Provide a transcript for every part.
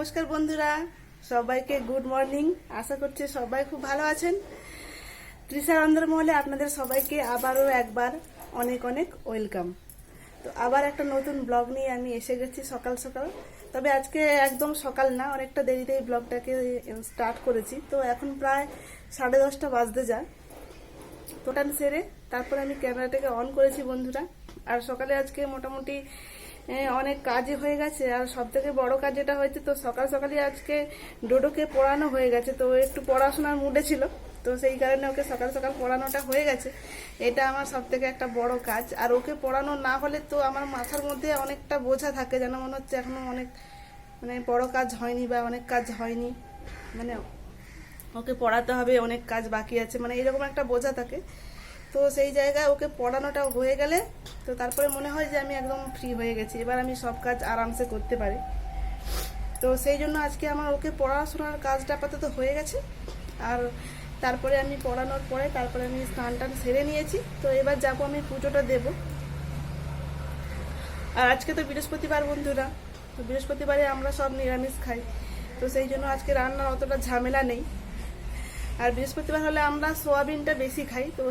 নমস্কার বন্ধুরা, সবাইকে গুড মর্নিং। আশা করছি সবাই খুব ভালো আছেন। তৃষার অন্দরমহলে আপনাদের সবাইকে আবারও একবার অনেক অনেক ওয়েলকাম। তো আবার একটা নতুন ব্লগ নিয়ে আমি এসে গেছি সকাল সকাল। তবে আজকে একদম সকাল না, অনেকটা দেরিতে এই ব্লগটাকে স্টার্ট করেছি। তো এখন প্রায় 10:30 বাজতে যায়। টোটাল সেরে তারপরে আমি ক্যামেরাটাকে অন করেছি বন্ধুরা। আর সকালে আজকে মোটামুটি অনেক কাজই হয়ে গেছে। আর সব থেকে বড় কাজ যেটা হয়েছে, তো সকাল সকালই আজকে ডোডোকে পড়ানো হয়ে গেছে। তো একটু পড়াশোনার মুডে ছিল, তো সেই কারণে ওকে সকাল সকাল পড়ানোটা হয়ে গেছে। এটা আমার সব থেকে একটা বড় কাজ। আর ওকে পড়ানো না হলে তো আমার মাথার মধ্যে অনেকটা বোঝা থাকে, যেন মনে হচ্ছে এখনো অনেক বড় কাজ হয়নি বা অনেক কাজ হয়নি, ওকে পড়াতে হবে, অনেক কাজ বাকি আছে, এরকম একটা বোঝা থাকে। তো সেই জায়গায় ওকে পড়ানোটা হয়ে গেলে তো তারপরে মনে হয় যে আমি একদম ফ্রি হয়ে গেছি, এবার আমি সব কাজ আরামসে করতে পারি। তো সেই জন্য আজকে আমার ওকে পড়াশোনার কাজটা আপাতত হয়ে গেছে। আর তারপরে আমি পড়ানোর পরে তারপরে আমি স্নান টান সেরে নিয়েছি। তো এবার যাবো আমি পুজোটা দেব। আর আজকে তো বৃহস্পতিবার বন্ধুরা, তো বৃহস্পতিবারে আমরা সব নিরামিষ খাই। তো সেই জন্য আজকে রান্নার অতটা ঝামেলা নেই। আর বৃহস্পতিবার হলে আমরা সোয়াবিনটা বেশি খাই। তো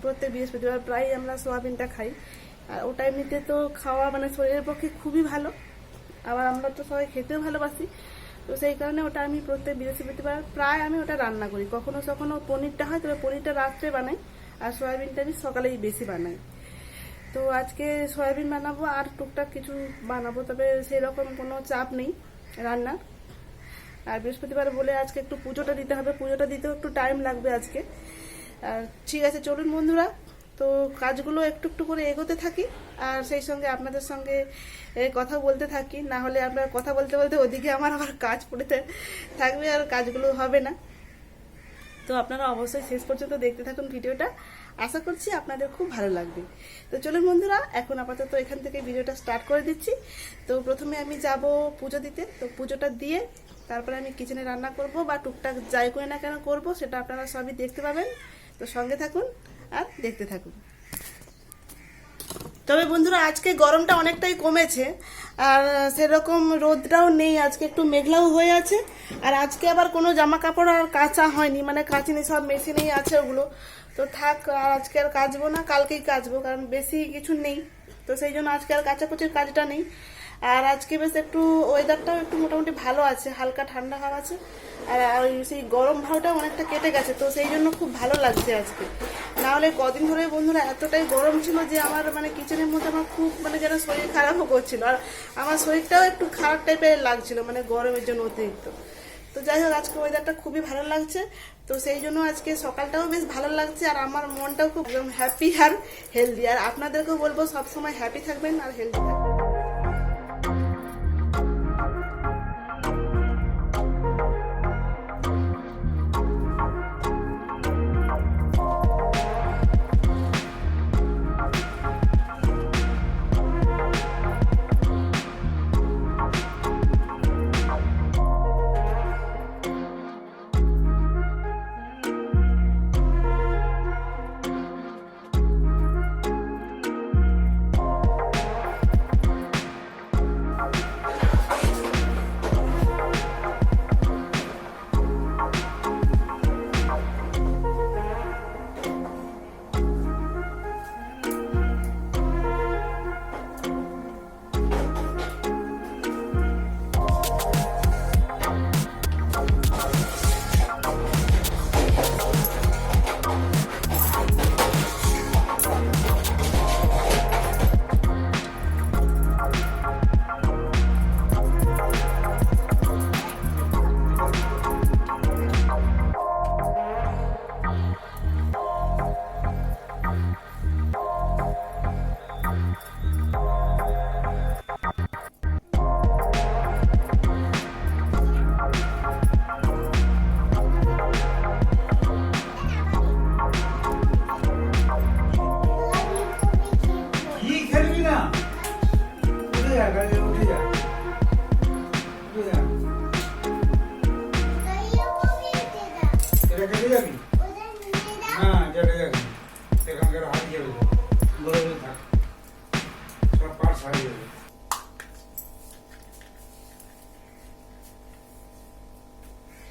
প্রত্যেক বৃহস্পতিবার প্রায় আমরা সোয়াবিনটা খাই। আর ওটা এমনিতে তো খাওয়া শরীরের পক্ষে খুবই ভালো। আবার আমরা তো সবাই খেতেও ভালোবাসি। তো সেই কারণে ওটা আমি প্রত্যেক বৃহস্পতিবার প্রায় আমি ওটা রান্না করি। কখনো কখনো পনিরটা হয়, তবে পনিরটা রাত্রে বানাই। আর সয়াবিনটা আমি সকালেই বেশি বানাই। তো আজকে সয়াবিন বানাবো আর টুকটাক কিছু বানাবো, তবে সেরকম কোনো চাপ নেই রান্নার। আর বৃহস্পতিবার বলে আজকে একটু পুজোটা দিতে হবে, পুজোটা দিতেও একটু টাইম লাগবে আজকে। আর ঠিক আছে, চলুন বন্ধুরা, তো কাজগুলো একটু একটু করে এগোতে থাকি। আর সেই সঙ্গে আপনাদের সঙ্গে কথা বলতে থাকি, না হলে আপনার কথা বলতে বলতে ওদিকে আমার আবার কাজ পড়তে থাকবে আর কাজগুলো হবে না। তো আপনারা অবশ্যই শেষ পর্যন্ত দেখতে থাকুন ভিডিওটা, আশা করছি আপনাদের খুব ভালো লাগবে। তো চলুন বন্ধুরা, এখন আপাতত এখান থেকে ভিডিওটা স্টার্ট করে দিচ্ছি। তো প্রথমে আমি যাব পুজো দিতে। তো পুজোটা দিয়ে তারপরে আমি কিচেনে রান্না করব বা টুকটাক যাই করে না কেন করব, সেটা আপনারা সবই দেখতে পাবেন। তো সঙ্গে থাকুন আর দেখতে থাকুন। তবে বন্ধুরা, আজকে গরমটা অনেকটাই কমেছে, আর সেরকম রোদটাও নেই। আজকে একটু মেঘলাও হয়ে আছে। আর আজকে আবার কোনো জামা কাপড় আর কাচা হয়নি, কাচিনি, সব মেশিনেই আছে ওগুলো। তো থাক, আর আজকে আর কাচবো না, কালকেই কাচবো, কারণ বেশি কিছু নেই। তো সেই জন্য আজকে আর কাচাকুচির কাজটা নেই। আর আজকে বেশ একটু ওয়েদারটাও একটু মোটামুটি ভালো আছে, হালকা ঠান্ডা হাওয়া আছে। আর ওই সেই গরম ভাবটাও অনেকটা কেটে গেছে। তো সেই জন্য খুব ভালো লাগছে আজকে। নাহলে কদিন ধরে বন্ধুরা এতটাই গরম ছিল যে আমার কিচেনের মধ্যে আমার খুব যেন শরীর খারাপও করছিল। আর আমার শরীরটাও একটু খারাপ টাইপের লাগছিল, গরমের জন্য অতিরিক্ত। তো যাই হোক, আজকে ওয়েদারটা খুবই ভালো লাগছে। তো সেই জন্য আজকে সকালটাও বেশ ভালো লাগছে। আর আমার মনটাও খুব একদম হ্যাপি আর হেলদি। আর আপনাদেরকেও বলবো সবসময় হ্যাপি থাকবেন আর হেলদি থাকবেন।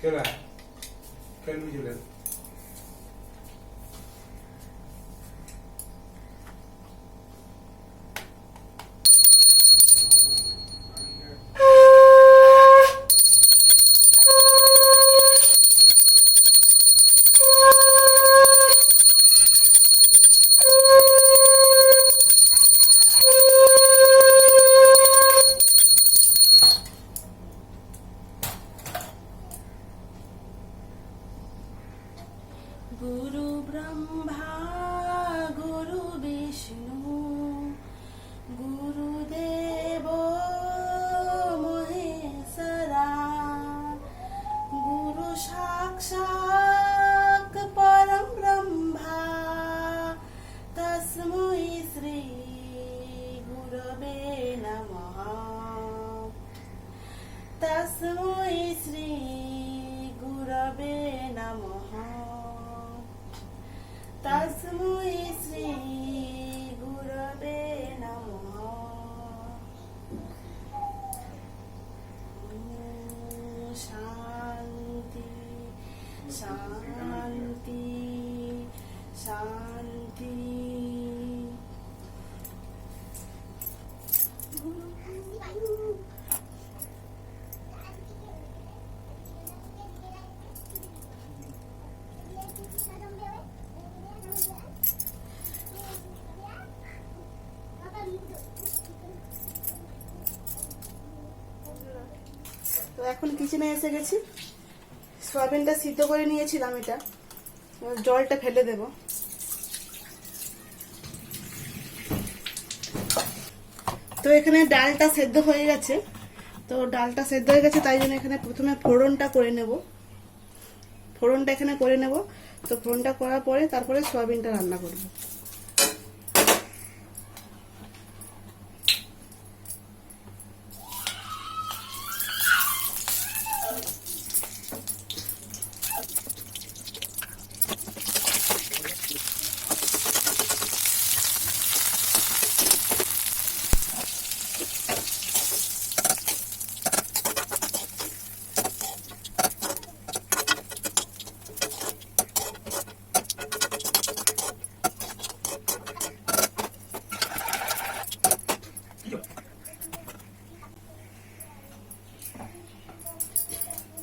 चला कल भी चला गुरु ब्रह्मा गुरु विष्णु गुरुदेवो महेश्वरा गुरु साक्षात् परं ब्रह्मा तस्मै श्री गुरवे नमः तस्मै श्री गुरवे नमः तस्मै श्री गुरवे नमः शांति शांति शांति তো এখন কিচেনে এসে গেছি সয়াবিনটা সিদ্ধ করে নিয়েছিলাম এটা জলটা ফেলে দেব তো এখানে ডালটা সেদ্ধ হয়ে গেছে তো ডালটা সেদ্ধ হয়ে গেছে তাই জন্য এখানে প্রথমে ফোড়নটা করে নেব ফোড়নটা এখানে করে নেব তো ফোড়নটা করার পরে তারপরে সয়াবিনটা রান্না করব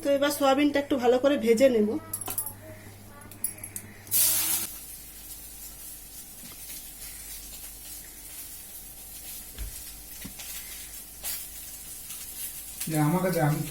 তো এবার সয়াবিনটা একটু ভালো করে ভেজে নেব আমার কাছে আমি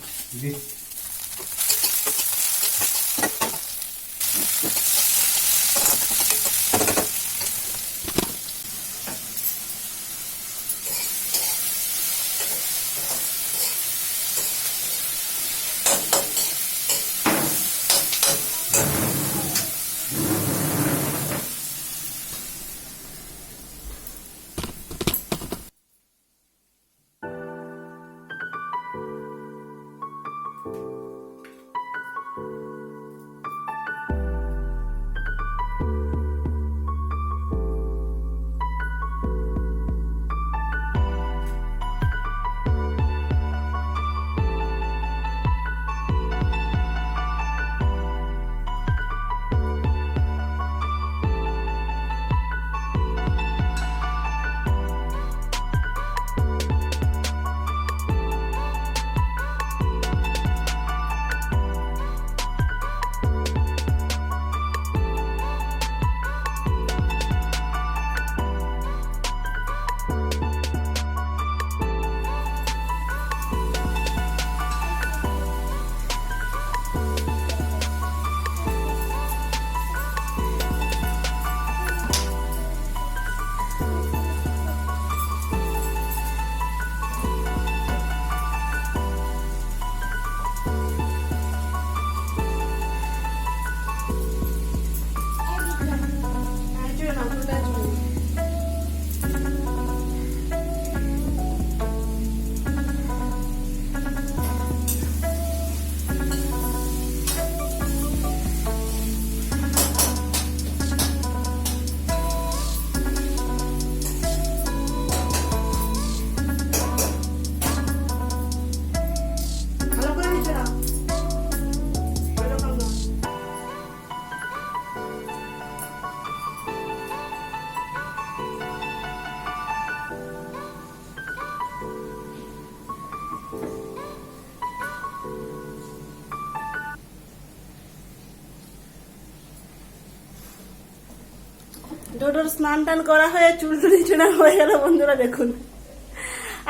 ডোডোর স্নান টান করা হয়ে চুল টুলি চুনা হয়ে গেল বন্ধুরা দেখুন।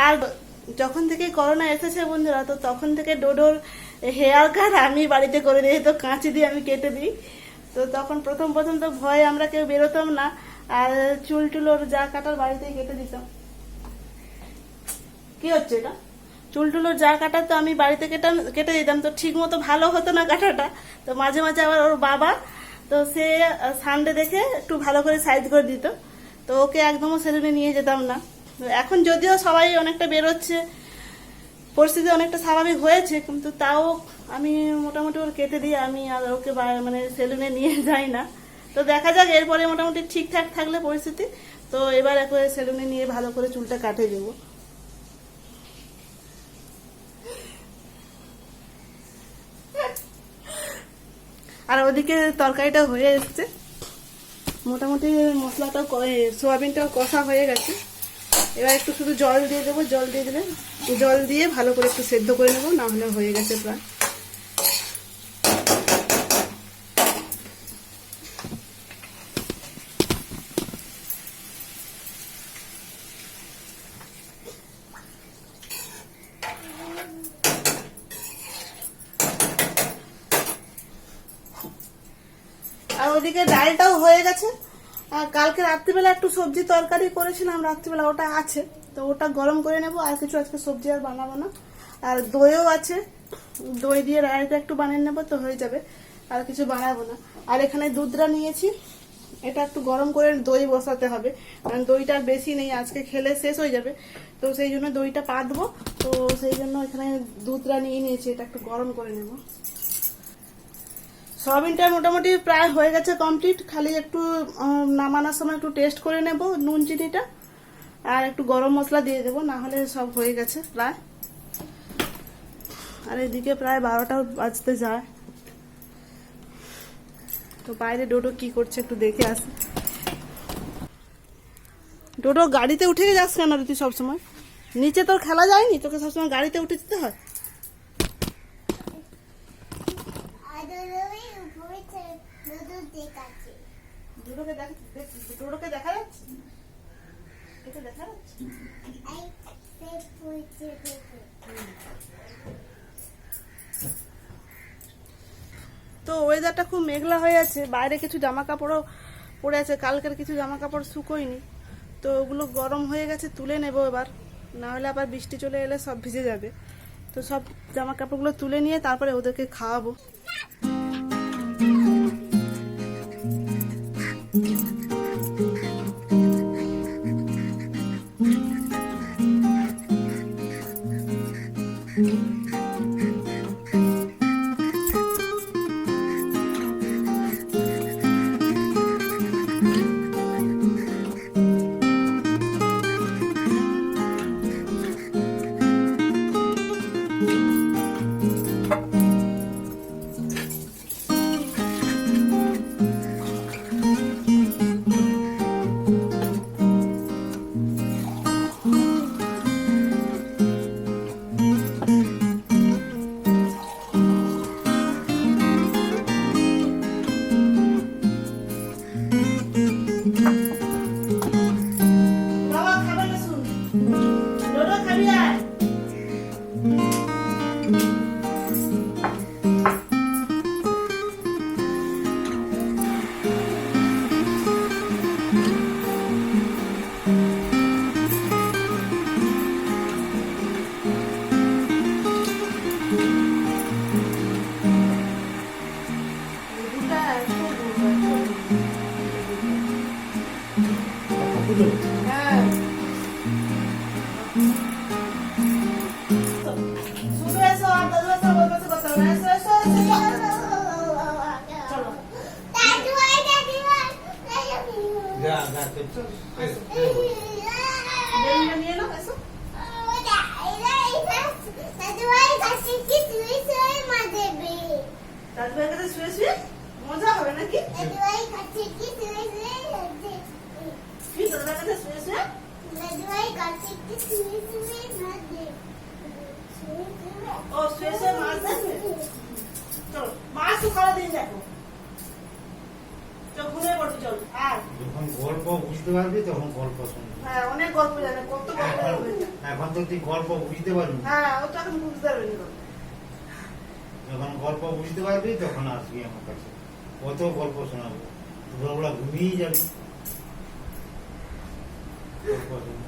আর যখন থেকে করোনা এসেছে বন্ধুরা, তো তখন থেকে ডোডোর হেয়ার কাট আমি বাড়িতে করে দিই, তো কাঁচি দিয়ে আমি কেটে দিই। তো তখন প্রথম প্রথম তো ভয়ে আমরা কেউ বেরোতাম না, আর চুল টুল ওর যা কাটার বাড়িতেই কেটে দিতাম। কি হচ্ছে এটা? চুল টুলো যা কাটা তো আমি বাড়িতে কেটে দিতাম, তো ঠিক মতো ভালো হতো না কাটাটা। তো মাঝে মাঝে আবার ওর বাবা তো সে সানডে দেখে একটু ভালো করে সাইজ করে দিত, তো ওকে একদমও সেলুনে নিয়ে যেতাম না। তো এখন যদিও সবাই অনেকটা বেরোচ্ছে, পরিস্থিতি অনেকটা স্বাভাবিক হয়েছে, কিন্তু তাও আমি মোটামুটি ওর কেটে দিই, আমি আর ওকে মানে সেলুনে নিয়ে যাই না। তো দেখা যাক, এরপরে মোটামুটি ঠিকঠাক থাকলে পরিস্থিতি, তো এবার একবারে সেলুনে নিয়ে ভালো করে চুলটা কাটে দেবো। আর ওদিকে তরকারিটা হয়ে এসছে, মোটামুটি মশলাটাও সোয়াবিনটাও কষা হয়ে গেছে। এবার একটু শুধু জল দিয়ে দেবো, জল দিয়ে দিলে জল দিয়ে ভালো করে একটু সেদ্ধ করে নেবো, না হলে হয়ে গেছে প্রায়। আর ওদিকে ডালটাও হয়ে গেছে। আর কালকে রাত্রিবেলা একটু সবজি তরকারি করেছিলাম রাত্রিবেলা, ওটা আছে, তো ওটা গরম করে নেব। আর কিছু আজকে সবজি আর বানাবো না। আর দইও আছে, দই দিয়ে রায়তা একটু বানিয়ে নেবো, তো হয়ে যাবে, আর কিছু বানাবো না। আর এখানে দুধটা নিয়েছি, এটা একটু গরম করে দই বসাতে হবে, কারণ দইটা আর বেশি নেই, আজকে খেলে শেষ হয়ে যাবে, তো সেই জন্য দইটা পাতবো। তো সেই জন্য এখানে দুধটা নিয়ে নিয়েছি, এটা একটু গরম করে নেব। সয়াবিনটা মোটামুটি প্রায় হয়ে গেছে কমপ্লিট, খালি একটু নামানোর সময় একটু টেস্ট করে নেব নুন চিনিটা, আর একটু গরম মশলা দিয়ে দেবো, না হলে সব হয়ে গেছে প্রায়। আর এদিকে প্রায় 12টা বাজতে যায়। তো বাইরে ডোডো কি করছে একটু দেখে আসি। ডোডো গাড়িতে উঠে যাস কেন রে তুই সবসময়? নিচে তোর খেলা যায়নি, তোকে সবসময় গাড়িতে উঠে যেতে হয়? ডোডোকে দেখা যাচ্ছে, এটা দেখা যাচ্ছে। তো ওয়েদারটা খুব মেঘলা হয়ে আছে, বাইরে কিছু জামা কাপড়ও পড়ে আছে, কালকের কিছু জামা কাপড় শুকোয়নি, তো ওগুলো গরম হয়ে গেছে, তুলে নেব এবার, না হলে আবার বৃষ্টি চলে এলে সব ভিজে যাবে। তো সব জামা কাপড়গুলো তুলে নিয়ে তারপরে ওদেরকে খাওয়াবো। মজা হবে নাকি? ও শুয়ে মাছ দেখবে, চলো মাছ তো সারাদিন দেখো, চল ঘুমিয়ে পড়বি, চল। আর যখন গল্প বুঝতে পারবি তখন গল্প শুনবি। হ্যাঁ অনেক গল্প জানে, কত গল্প জানে। এখন তো তুই গল্প বুঝতে পারবি। হ্যাঁ ও তো এখন বুঝতে পারবে না। যখন গল্প বুঝতে পারবি তখন আসবি আমার কাছে, কত গল্প শোনাবো, দুপুরবেলা ঘুমিয়ে যাবি গল্প শুনে।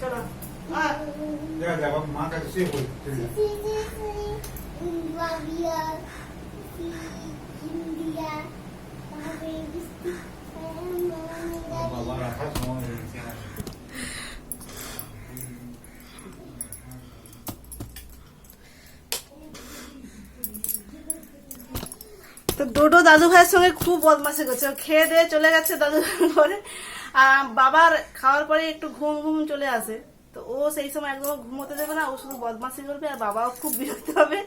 চলো যা যা বাবা, মা কাছে শুয়ে পড়ি, চলে যা। বাবা রাখার সময় হয়েছে আমার। তো ডোডো দাদু ভাইয়ের সঙ্গে খুব বদমাশি করছে, ও খেয়ে দিয়ে চলে গেছে দাদু ঘরে। আর বাবার খাওয়ার পরে একটু ঘুম ঘুম চলে আসে, তো ও সেই সময় একদম ঘুমোতে দেবে না, ও শুধু বদমাশি করবে। আর বাবাও খুব বিরক্ত হবে,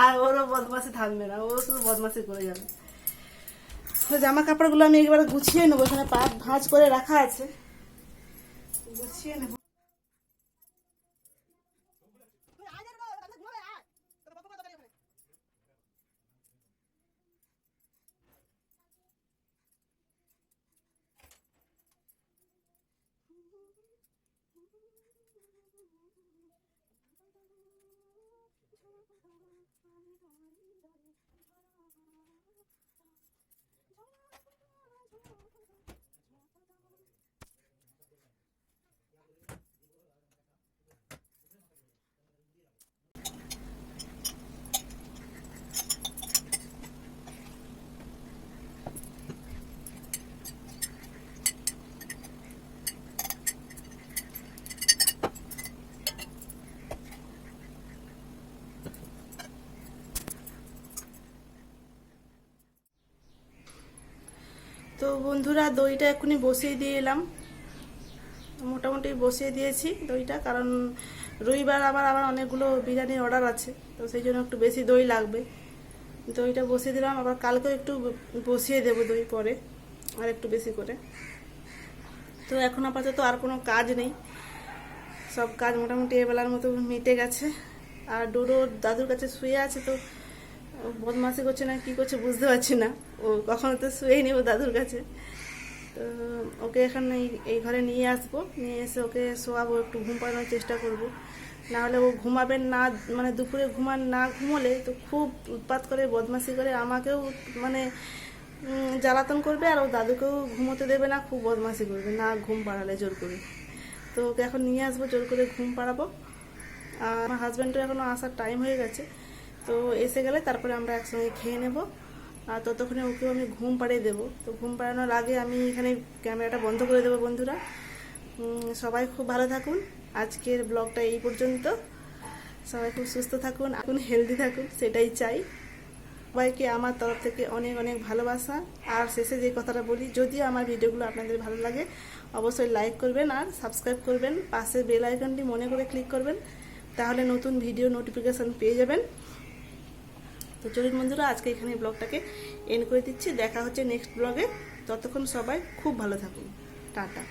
আর ওরও বদমাশি থাকবে না, ও শুধু বদমাশি করে যাবে। তো জামা কাপড়গুলো আমি একবারে গুছিয়ে নেবো, এখানে পাট ভাঁজ করে রাখা আছে, গুছিয়ে নেবো। তো বন্ধুরা দইটা এক্ষুনি বসিয়ে দিয়ে এলাম, মোটামুটি বসিয়ে দিয়েছি দইটা, কারণ রবিবার আবার অনেকগুলো বিরিয়ানির অর্ডার আছে, তো সেই জন্য একটু বেশি দই লাগবে। দইটা বসিয়ে দিলাম, আবার কালকেও একটু বসিয়ে দেবো দই পরে আর একটু বেশি করে। তো এখন আপাতত আর কোনো কাজ নেই, সব কাজ মোটামুটি এবেলার মতো মিটে গেছে। আর ডোডো দাদুর কাছে শুয়ে আছে, তো বদমাশি করছে না কি করছে বুঝতে পারছি না, ও কখনো তো শুয়েই নেব দাদুর কাছে। তো ওকে এখন এই ঘরে নিয়ে আসবো, নিয়ে এসে ওকে শোয়াবো, একটু ঘুম পাড়ানোর চেষ্টা করব। নাহলে ও ঘুমাবেন না, মানে দুপুরে না ঘুমোলে তো খুব উৎপাত করে, বদমাশি করে, আমাকেও মানে জ্বালাতন করবে, আর ও দাদুকেও ঘুমোতে দেবে না, খুব বদমাশি করবে না ঘুম পাড়ালে জোর করে। তো ওকে এখন নিয়ে আসবো, জোর করে ঘুম পাড়াবো। আর আমার হাজব্যান্ডও এখনও আসার টাইম হয়ে গেছে, তো এসে গেলে তারপরে আমরা একসঙ্গে খেয়ে নেব। আর ততক্ষণে ওকেও আমি ঘুম পাড়িয়ে দেবো। তো ঘুম পাড়ানোর আগে আমি এখানে ক্যামেরাটা বন্ধ করে দেবো। বন্ধুরা সবাই খুব ভালো থাকুন, আজকের ব্লগটা এই পর্যন্ত। সবাই খুব সুস্থ থাকুন, এখন হেলদি থাকুন, সেটাই চাই। সবাইকে আমার তরফ থেকে অনেক অনেক ভালোবাসা। আর শেষে যে কথাটা বলি, যদি আমার ভিডিওগুলো আপনাদের ভালো লাগে অবশ্যই লাইক করবেন আর সাবস্ক্রাইব করবেন, পাশে বেল আইকনটি মনে করে ক্লিক করবেন, তাহলে নতুন ভিডিও নোটিফিকেশন পেয়ে যাবেন। তো চলুন বন্ধুরা, আজকে এখানে ব্লগটাকে এন্ড করে দিচ্ছি, দেখা হচ্ছে নেক্সট ব্লগে। ততক্ষণ সবাই খুব ভালো থাকুন, টাটা।